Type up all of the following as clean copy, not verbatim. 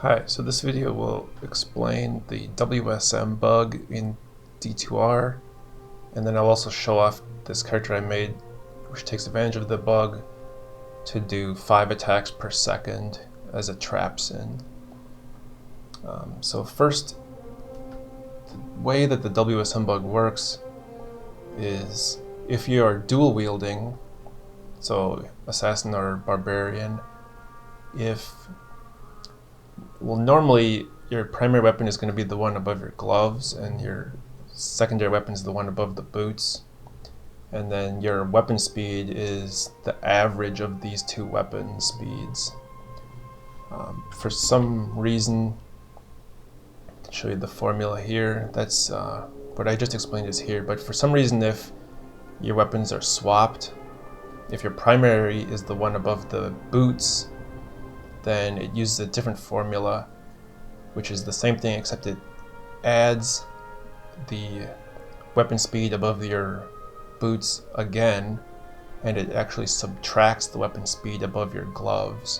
Hi, so this video will explain the WSM bug in D2R, and then I'll also show off this character I made which takes advantage of the bug to do 5 attacks per second as a Trapsin. So first, the way that the WSM bug works is if you are dual wielding, so assassin or barbarian, normally your primary weapon is going to be the one above your gloves, and your secondary weapon is the one above the boots, and then your weapon speed is the average of these two weapon speeds. For some reason, I'll show you the formula here. That's what I just explained is here, but for some reason, if your weapons are swapped, if your primary is the one above the boots, then it uses a different formula, which is the same thing except it adds the weapon speed above your boots again, and it actually subtracts the weapon speed above your gloves.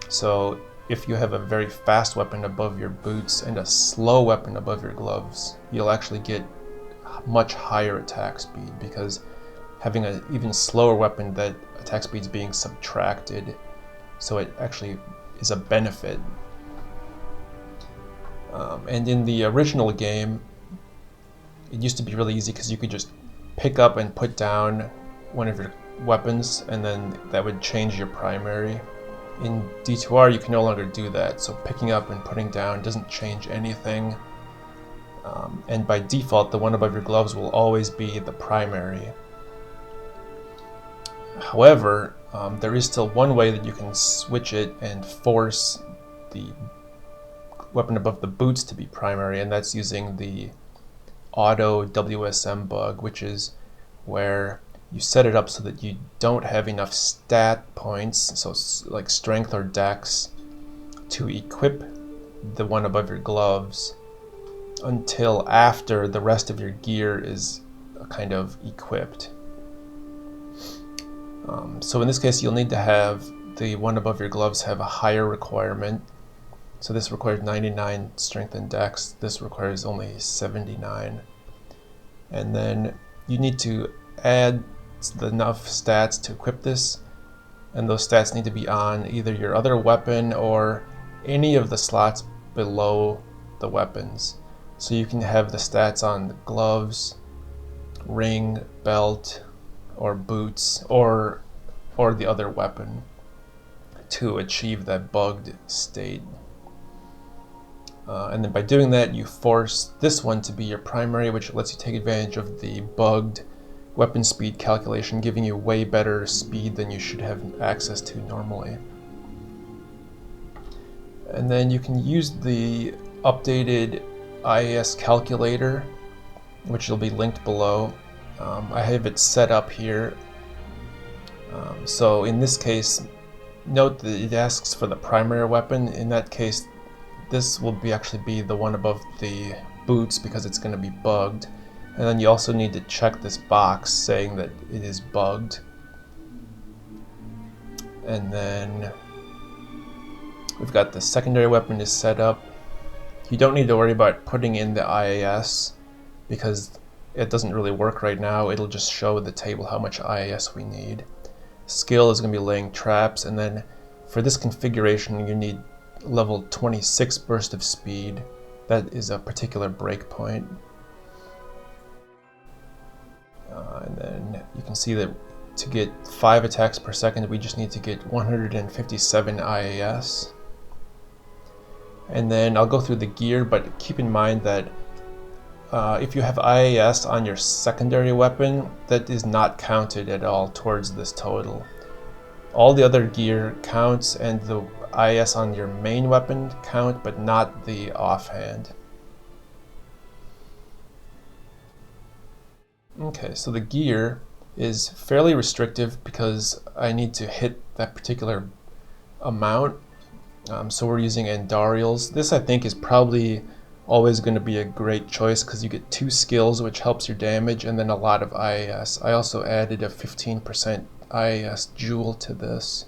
So if you have a very fast weapon above your boots and a slow weapon above your gloves, you'll actually get much higher attack speed, because having an even slower weapon, that attack speed is being subtracted, so it actually is a benefit. And in the original game, it used to be really easy because you could just pick up and put down one of your weapons, and then that would change your primary. In D2R, you can no longer do that, so picking up and putting down doesn't change anything. And by default, the one above your gloves will always be the primary. However, there is still one way that you can switch it and force the weapon above the boots to be primary, and that's using the auto WSM bug, which is where you set it up so that you don't have enough stat points, so like strength or dex, to equip the one above your gloves until after the rest of your gear is kind of equipped. So in this case, you'll need to have the one above your gloves have a higher requirement. So this requires 99 strength and dex. This requires only 79. And then you need to add enough stats to equip this, and those stats need to be on either your other weapon or any of the slots below the weapons. So you can have the stats on the gloves, ring, belt, or boots, or the other weapon to achieve that bugged state. And then by doing that, you force this one to be your primary, which lets you take advantage of the bugged weapon speed calculation, giving you way better speed than you should have access to normally. And then you can use the updated IAS calculator, which will be linked below. I have it set up here. So in this case, note that it asks for the primary weapon. In that case, this will actually be the one above the boots because it's going to be bugged. And then you also need to check this box saying that it is bugged. And then we've got the secondary weapon is set up. You don't need to worry about putting in the IAS because it doesn't really work right now. It'll just show the table how much IAS we need. Skill is going to be laying traps, and then for this configuration you need level 26 burst of speed. That is a particular breakpoint. And then you can see that to get 5 attacks per second we just need to get 157 IAS. And then I'll go through the gear, but keep in mind that if you have IAS on your secondary weapon, that is not counted at all towards this total. All the other gear counts, and the IAS on your main weapon count, but not the offhand. Okay, so the gear is fairly restrictive because I need to hit that particular amount. So we're using Andariels. This I think is probably always going to be a great choice because you get 2 skills, which helps your damage, and then a lot of IAS. I also added a 15% IAS jewel to this.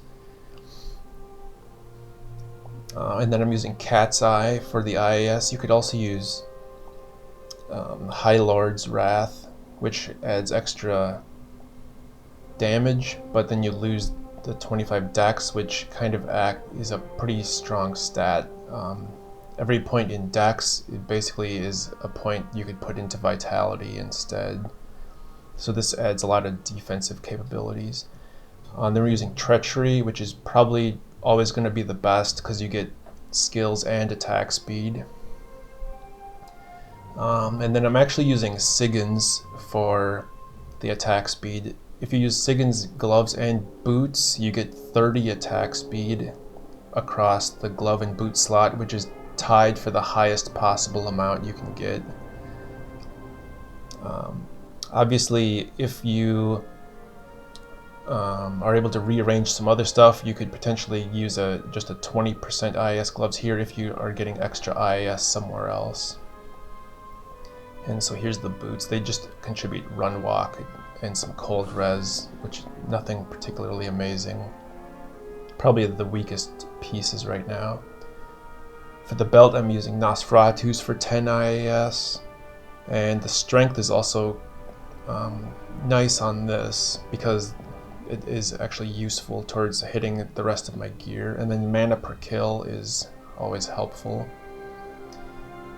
And then I'm using Cat's Eye for the IAS. You could also use High Lord's Wrath, which adds extra damage, but then you lose the 25 dex, which kind of is a pretty strong stat. Every point in dex, it basically is a point you could put into vitality instead. So this adds a lot of defensive capabilities. Then we're using Treachery, which is probably always going to be the best because you get skills and attack speed. And then I'm actually using Sigins for the attack speed. If you use Sigins gloves and boots, you get 30 attack speed across the glove and boot slot, which is tied for the highest possible amount you can get. Obviously, if you are able to rearrange some other stuff, you could potentially use just a 20% IAS gloves here if you are getting extra IAS somewhere else. And so here's the boots. They just contribute run walk and some cold res, which nothing particularly amazing. Probably the weakest pieces right now. For the belt, I'm using Nosferatus for 10 IAS, and the strength is also nice on this because it is actually useful towards hitting the rest of my gear. And then mana per kill is always helpful.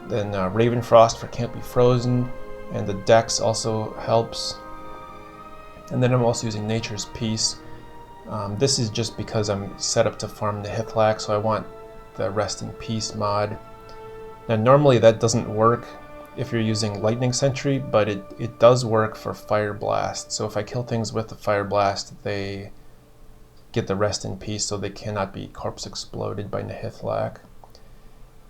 Then Ravenfrost for Can't Be Frozen, and the dex also helps. And then I'm also using Nature's Peace. This is just because I'm set up to farm the Hithlak, so I want the Rest in Peace mod. Now normally that doesn't work if you're using Lightning Sentry, but it does work for Fire Blast. So if I kill things with the Fire Blast, they get the Rest in Peace, so they cannot be corpse exploded by Nihithlak.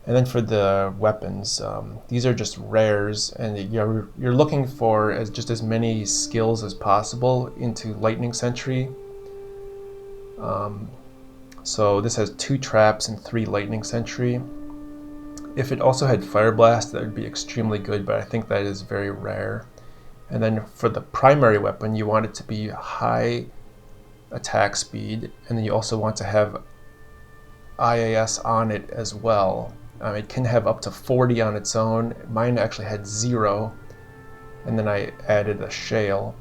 And then for the weapons, these are just rares, and you're looking for just as many skills as possible into Lightning Sentry. So this has 2 traps and 3 Lightning Sentry. If it also had Fire Blast, that would be extremely good, but I think that is very rare. And then for the primary weapon, you want it to be high attack speed, and then you also want to have IAS on it as well. It can have up to 40 on its own. Mine actually had 0, and then I added a shale.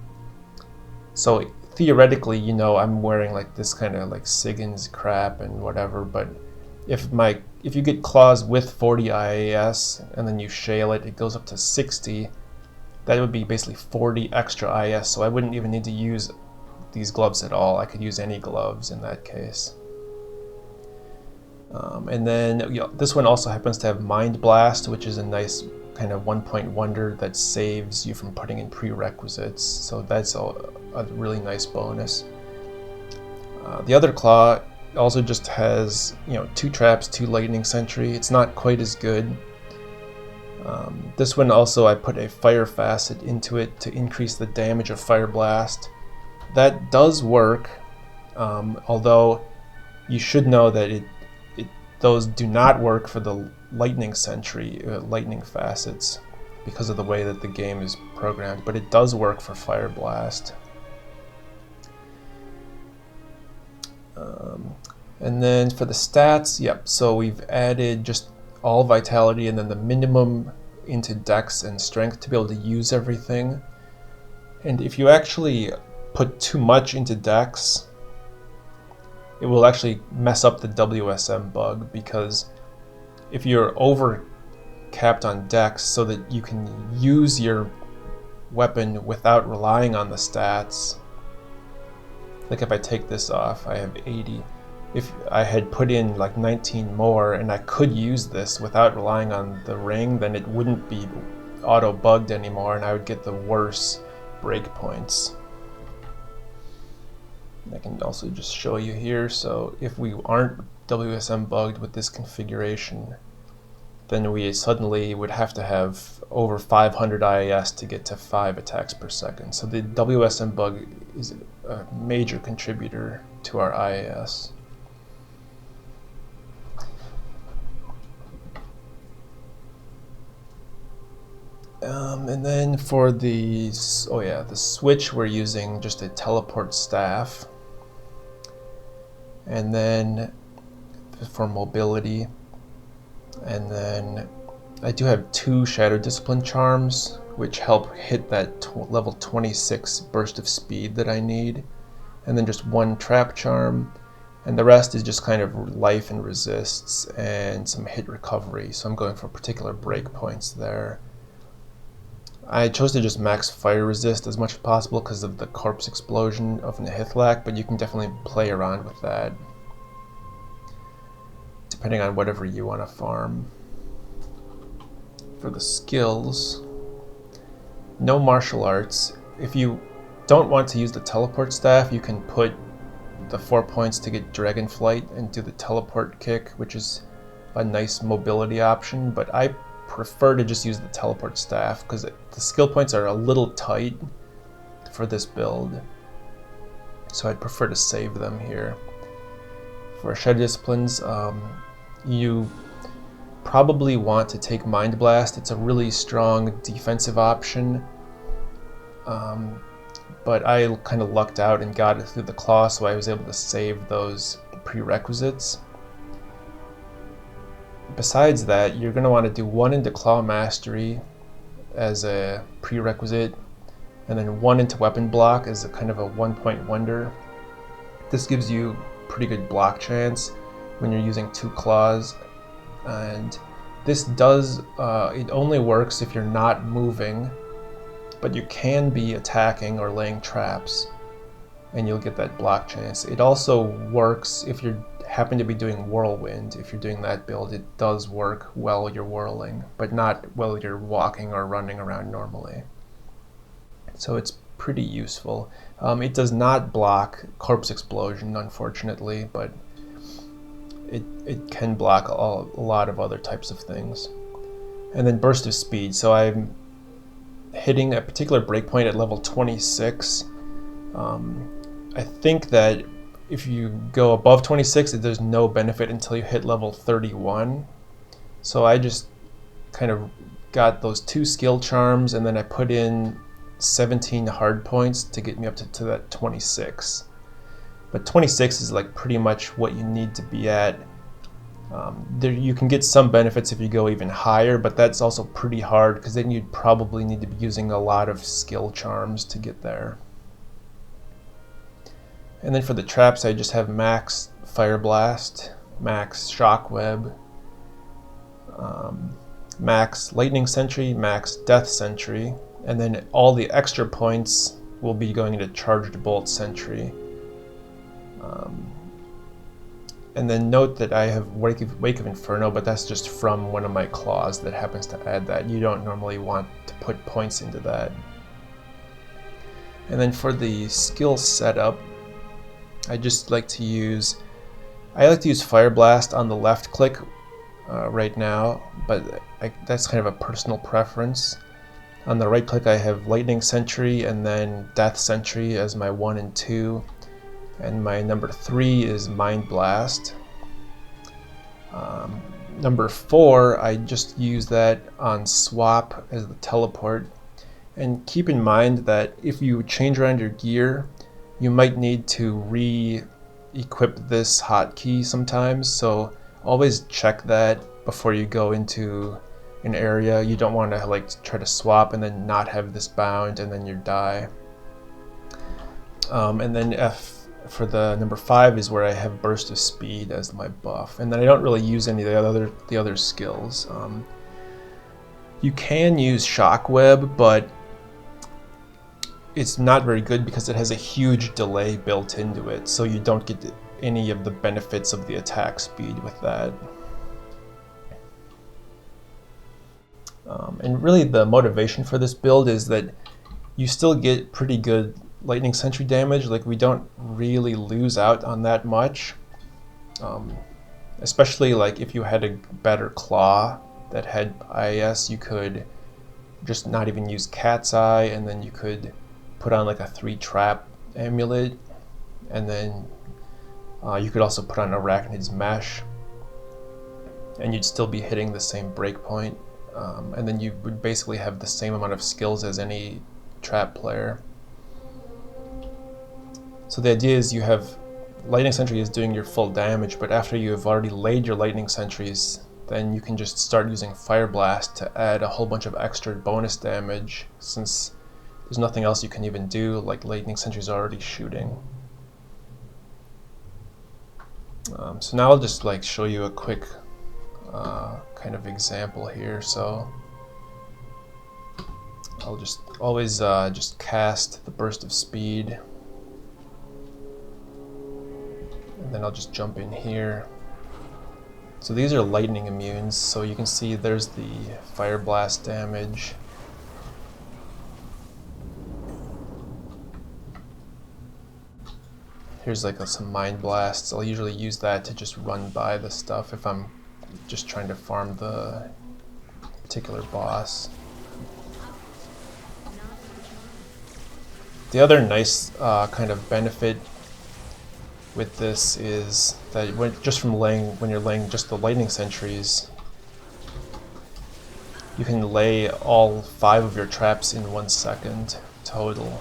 So theoretically, you know, I'm wearing like this kind of like Sigins crap and whatever, but if you get claws with 40 IAS and then you shale it, it goes up to 60. That would be basically 40 extra IAS, so I wouldn't even need to use these gloves at all. I could use any gloves in that case. And then this one also happens to have Mind Blast, which is a nice kind of 1-point wonder that saves you from putting in prerequisites. So that's a really nice bonus. The other claw also just has 2 traps, 2 Lightning Sentry. It's not quite as good. This one also I put a Fire Facet into it to increase the damage of Fire Blast. That does work, although you should know that those do not work for the Lightning Sentry, Lightning Facets, because of the way that the game is programmed, but it does work for Fire Blast. And then for the stats, yep, so we've added just all Vitality and then the minimum into Dex and Strength to be able to use everything. And if you actually put too much into Dex, it will actually mess up the WSM bug, because if you're over capped on Dex so that you can use your weapon without relying on the stats, like if I take this off, I have 80. If I had put in like 19 more and I could use this without relying on the ring, then it wouldn't be auto-bugged anymore and I would get the worse breakpoints. I can also just show you here, so if we aren't WSM bugged with this configuration, then we suddenly would have to have over 500 IAS to get to 5 attacks per second. So the WSM bug is a major contributor to our IAS. And then for the switch, we're using just a teleport staff. And then for mobility. And then I do have 2 Shadow Discipline charms, which help hit that level 26 burst of speed that I need. And then just 1 trap charm, and the rest is just kind of life and resists and some hit recovery. So I'm going for particular breakpoints there. I chose to just max fire resist as much as possible because of the corpse explosion of Nihilak, but you can definitely play around with that depending on whatever you want to farm. For the skills, no martial arts. If you don't want to use the teleport staff, you can put the 4 points to get Dragon Flight and do the teleport kick, which is a nice mobility option, but I prefer to just use the teleport staff because the skill points are a little tight for this build, so I'd prefer to save them here. For Shadow Disciplines, you probably want to take Mind Blast. It's a really strong defensive option, but I kind of lucked out and got it through the claw, so I was able to save those prerequisites. Besides that, you're going to want to do 1 into Claw Mastery as a prerequisite, and then 1 into Weapon Block as a kind of a 1-point wonder. This gives you pretty good block chance when you're using 2 claws, and this does, it only works if you're not moving, but you can be attacking or laying traps, and you'll get that block chance. It also works if you happen to be doing Whirlwind. If you're doing that build, it does work while you're whirling, but not while you're walking or running around normally. So it's pretty useful. It does not block Corpse Explosion, unfortunately, but it can block a lot of other types of things. And then Burst of Speed. So I'm hitting a particular breakpoint at level 26. I think that if you go above 26, there's no benefit until you hit level 31. So I just kind of got those 2 skill charms, and then I put in 17 hard points to get me up to that 26. But 26 is like pretty much what you need to be at. There you can get some benefits if you go even higher, but that's also pretty hard because then you'd probably need to be using a lot of skill charms to get there. And then for the traps, I just have max Fire Blast, max Shockweb, max Lightning Sentry, max Death Sentry, and then all the extra points will be going into Charged Bolt Sentry. And then note that I have Wake of Inferno, but that's just from one of my claws that happens to add that. You don't normally want to put points into that. And then for the skill setup, I like to use Fire Blast on the left click right now, but that's kind of a personal preference. On the right click I have Lightning Sentry and then Death Sentry as my 1 and 2, and my number 3 is Mind Blast. Number 4, I just use that on swap as the teleport. And keep in mind that if you change around your gear, you might need to re-equip this hotkey sometimes, so always check that before you go into an area. You don't want to like try to swap and then not have this bound and then you die. And then for the number 5 is where I have Burst of Speed as my buff, and then I don't really use any of the other skills. You can use Shockweb, but it's not very good because it has a huge delay built into it, so you don't get any of the benefits of the attack speed with that. And really the motivation for this build is that you still get pretty good Lightning Sentry damage. Like, we don't really lose out on that much, especially like if you had a better claw that had IS, you could just not even use Cat's Eye, and then you could put on like a 3 trap amulet, and then you could also put on Arachnid's Mesh, and you'd still be hitting the same breakpoint, and then you would basically have the same amount of skills as any trap player. So the idea is you have lightning sentry is doing your full damage, but after you have already laid your lightning sentries, then you can just start using Fire Blast to add a whole bunch of extra bonus damage, since there's nothing else you can even do, like lightning sentries are already shooting. So now I'll just like show you a quick kind of example here. So I'll just always just cast the burst of speed, and then I'll just jump in here. So these are lightning immunes, so you can see there's the Fire Blast damage. Here's like some Mind Blasts. I'll usually use that to just run by the stuff if I'm just trying to farm the particular boss. The other nice kind of benefit with this is that when you're laying just the lightning sentries, you can lay all 5 of your traps in 1 second total.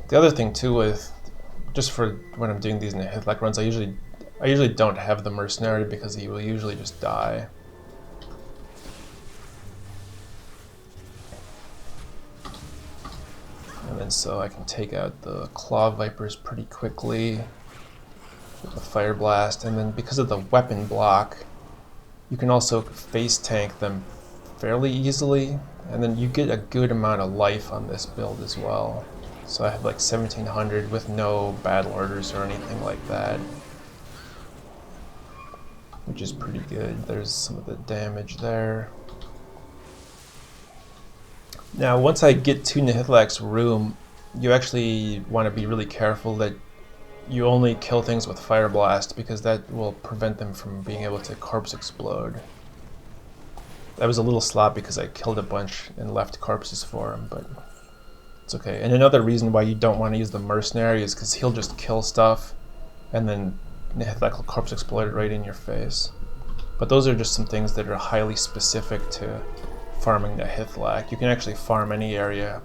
The other thing too, with just for when I'm doing these in the hitlock runs, I usually don't have the mercenary because he will usually just die. And then so I can take out the Claw Vipers pretty quickly with the Fire Blast, and then because of the weapon block, you can also face tank them fairly easily, and then you get a good amount of life on this build as well. So I have like 1700 with no battle orders or anything like that, which is pretty good. There's some of the damage there. Now once I get to Nihilak's room, you actually want to be really careful that you only kill things with Fire Blast, because that will prevent them from being able to corpse explode. That was a little sloppy because I killed a bunch and left corpses for him, but it's okay. And another reason why you don't want to use the mercenary is because he'll just kill stuff and then Nihilak will corpse explode right in your face. But those are just some things that are highly specific to farming the Hithlak. You can actually farm any area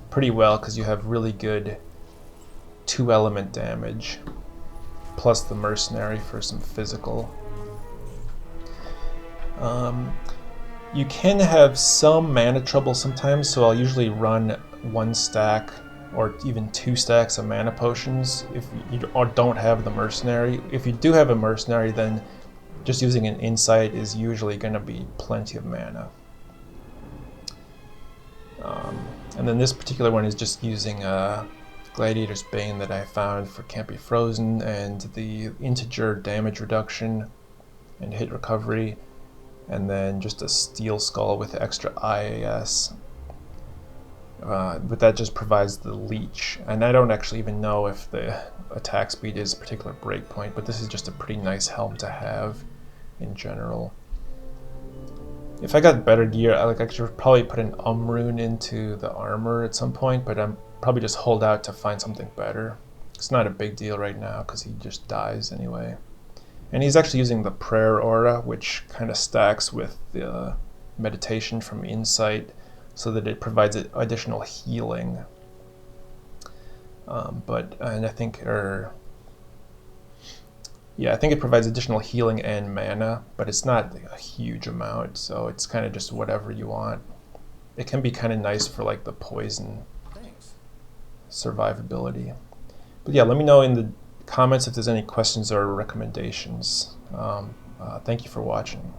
pretty well because you have really good 2-element damage, plus the mercenary for some physical. You can have some mana trouble sometimes, so I'll usually run 1 stack or even 2 stacks of mana potions if you don't have the mercenary. If you do have a mercenary, then just using an insight is usually going to be plenty of mana. And then this particular one is just using Gladiator's Bane that I found for Can't Be Frozen, and the integer damage reduction and hit recovery, and then just a Steel Skull with extra IAS. But that just provides the leech, and I don't actually even know if the attack speed is a particular breakpoint, but this is just a pretty nice helm to have in general. If I got better gear, I should probably put an rune into the armor at some point, but I'm probably just hold out to find something better. It's not a big deal right now because he just dies anyway. And he's actually using the prayer aura, which kind of stacks with the meditation from Insight, so that it provides additional healing. I think it provides additional healing and mana, but it's not a huge amount, so it's kind of just whatever you want. It can be kind of nice for like the poison survivability. But yeah, let me know in the comments if there's any questions or recommendations. Thank you for watching.